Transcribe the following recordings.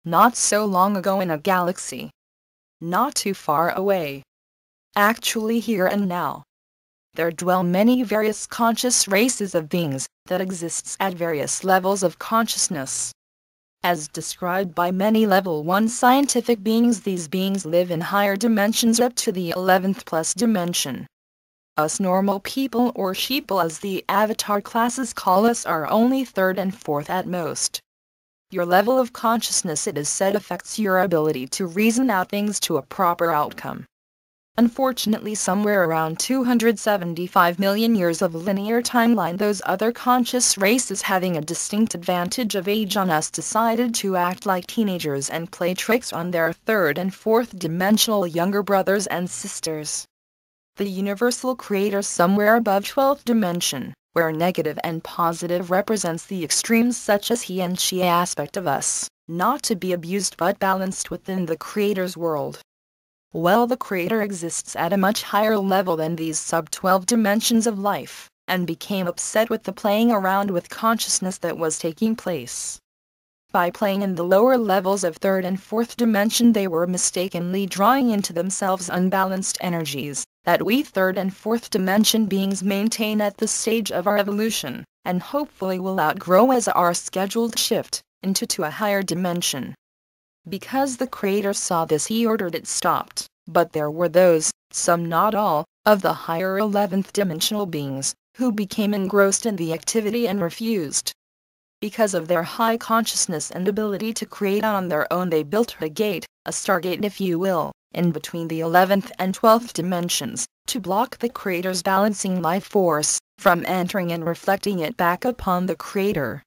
Not so long ago in a galaxy. Not too far away. Actually here and now. There dwell many various conscious races of beings that exists at various levels of consciousness. As described by many level 1 scientific beings, these beings live in higher dimensions up to the 11th plus dimension. Us normal people, or sheeple as the avatar classes call us, are only 3rd and 4th at most. Your level of consciousness, it is said, affects your ability to reason out things to a proper outcome. Unfortunately, somewhere around 275 million years of linear timeline, those other conscious races, having a distinct advantage of age on us, decided to act like teenagers and play tricks on their 3rd and 4th dimensional younger brothers and sisters. The universal creator somewhere above 12th dimension, where negative and positive represents the extremes such as he and she aspect of us, not to be abused but balanced within the creator's world. Well, the creator exists at a much higher level than these sub-12 dimensions of life, and became upset with the playing around with consciousness that was taking place. By playing in the lower levels of 3rd and 4th dimension, they were mistakenly drawing into themselves unbalanced energies that we 3rd and 4th dimension beings maintain at this stage of our evolution, and hopefully will outgrow as our scheduled shift into a higher dimension. Because the creator saw this, he ordered it stopped, but there were those, some not all, of the higher 11th dimensional beings, who became engrossed in the activity and refused. Because of their high consciousness and ability to create on their own, they built a gate, a stargate if you will, in between the 11th and 12th dimensions, to block the creator's balancing life force from entering and reflecting it back upon the creator.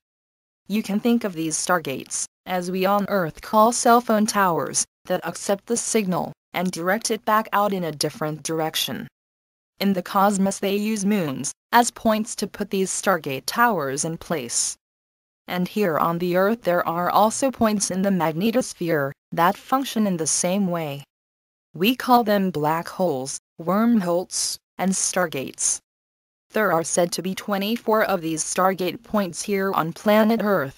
You can think of these stargates, as we on Earth call cell phone towers, that accept the signal and direct it back out in a different direction. In the cosmos, they use moons as points to put these stargate towers in place. And here on the Earth there are also points in the magnetosphere that function in the same way. We call them black holes, wormholes, and stargates. There are said to be 24 of these stargate points here on planet Earth.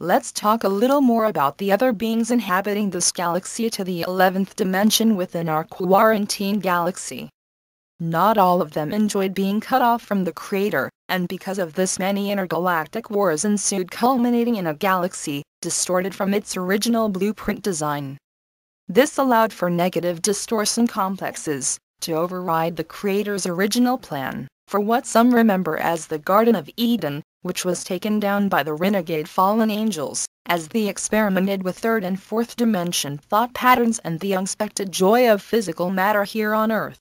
Let's talk a little more about the other beings inhabiting this galaxy to the 11th dimension within our quarantine galaxy. Not all of them enjoyed being cut off from the creator, and because of this many intergalactic wars ensued, culminating in a galaxy distorted from its original blueprint design. This allowed for negative distortion complexes to override the creator's original plan for what some remember as the Garden of Eden, which was taken down by the renegade fallen angels, as they experimented with 3rd and 4th dimension thought patterns and the unexpected joy of physical matter here on Earth.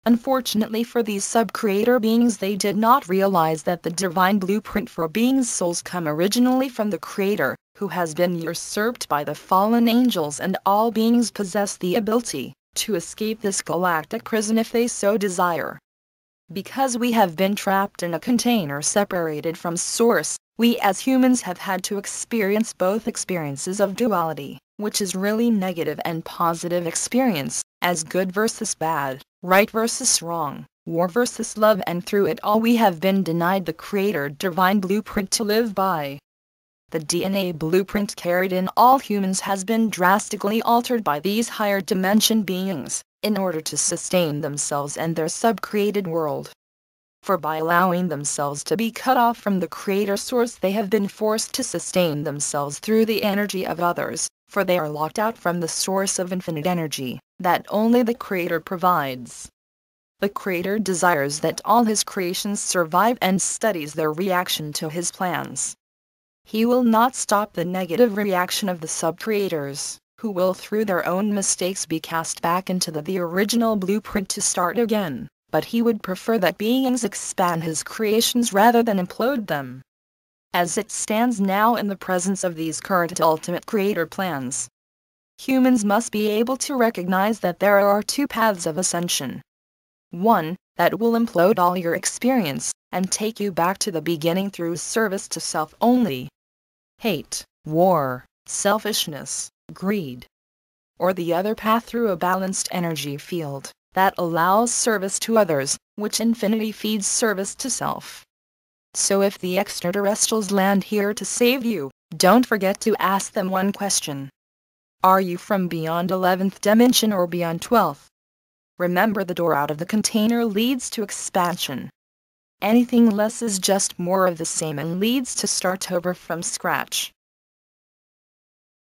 Unfortunately for these sub-creator beings, they did not realize that the divine blueprint for beings' souls come originally from the creator, who has been usurped by the fallen angels, and all beings possess the ability to escape this galactic prison if they so desire. Because we have been trapped in a container separated from source, we as humans have had to experience both experiences of duality, which is really negative and positive experience, as good versus bad, right versus wrong, war versus love, and through it all we have been denied the creator divine blueprint to live by. The DNA blueprint carried in all humans has been drastically altered by these higher dimension beings, in order to sustain themselves and their sub-created world. For by allowing themselves to be cut off from the creator source, they have been forced to sustain themselves through the energy of others, for they are locked out from the source of infinite energy that only the creator provides. The creator desires that all his creations survive and studies their reaction to his plans. He will not stop the negative reaction of the sub-creators, who will through their own mistakes be cast back into the original blueprint to start again, but he would prefer that beings expand his creations rather than implode them. As it stands now in the presence of these current ultimate creator plans, humans must be able to recognize that there are two paths of ascension. One, that will implode all your experience, and take you back to the beginning through service to self only. Hate, war, selfishness, greed. Or the other path through a balanced energy field that allows service to others, which infinity feeds service to self. So if the extraterrestrials land here to save you, Don't forget to ask them one question. Are you from beyond 11th dimension or beyond 12th? Remember, the door out of the container leads to expansion. Anything less is just more of the same and leads to start over from scratch.